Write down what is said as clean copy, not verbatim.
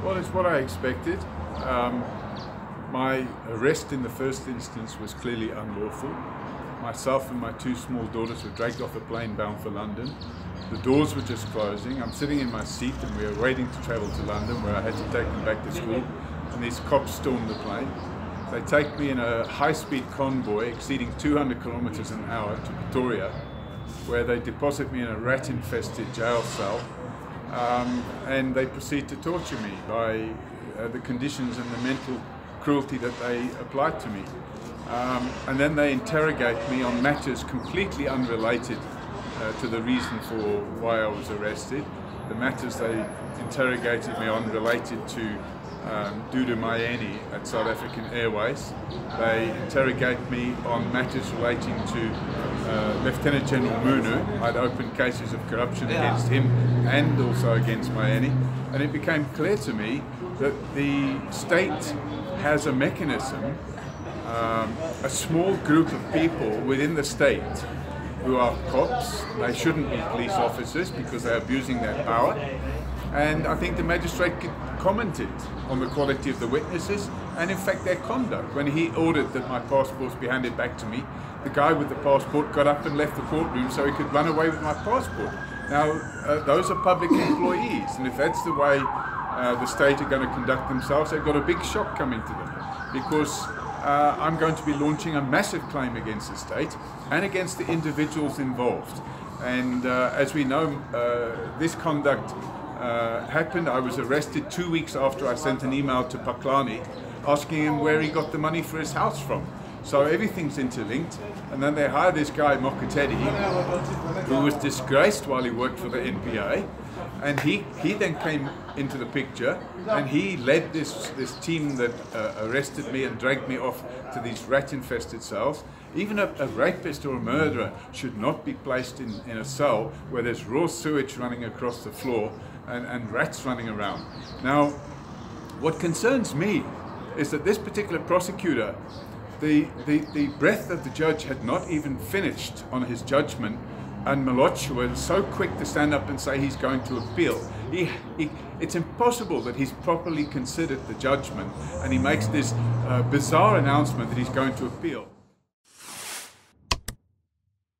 Well, it's what I expected. My arrest in the first instance was clearly unlawful. Myself and my two small daughters were dragged off a plane bound for London. The doors were just closing. I'm sitting in my seat and we were waiting to travel to London, where I had to take them back to school, and these cops stormed the plane. They take me in a high-speed convoy exceeding 200 kilometers an hour to Pretoria, where they deposit me in a rat-infested jail cell, and they proceed to torture me by the conditions and the mental cruelty that they applied to me. And then they interrogate me on matters completely unrelated to the reason for why I was arrested. The matters they interrogated me on related to Dudu Myeni at South African Airways. They interrogate me on matters relating to Lieutenant General Munu. I'd opened cases of corruption against him and also against Myeni. And it became clear to me that the state has a mechanism, a small group of people within the state who are cops. They shouldn't be police officers because they're abusing their power. And I think the magistrate commented on the quality of the witnesses and in fact their conduct. When he ordered that my passports be handed back to me, the guy with the passport got up and left the courtroom so he could run away with my passport. Now, those are public employees, and if that's the way the state are going to conduct themselves, they've got a big shock coming to them, because I'm going to be launching a massive claim against the state and against the individuals involved. And as we know, this conduct happened. I was arrested 2 weeks after I sent an email to Paklani asking him where he got the money for his house from. So everything's interlinked. And then they hired this guy, Mokotedi, who was disgraced while he worked for the NPA. And he then came into the picture, and he led this team that arrested me and dragged me off to these rat-infested cells. Even a rapist or a murderer should not be placed in a cell where there's raw sewage running across the floor and rats running around. Now, what concerns me is that this particular prosecutor, the breath of the judge had not even finished on his judgment, and Moloch was so quick to stand up and say he's going to appeal. It's impossible that he's properly considered the judgment, and he makes this bizarre announcement that he's going to appeal.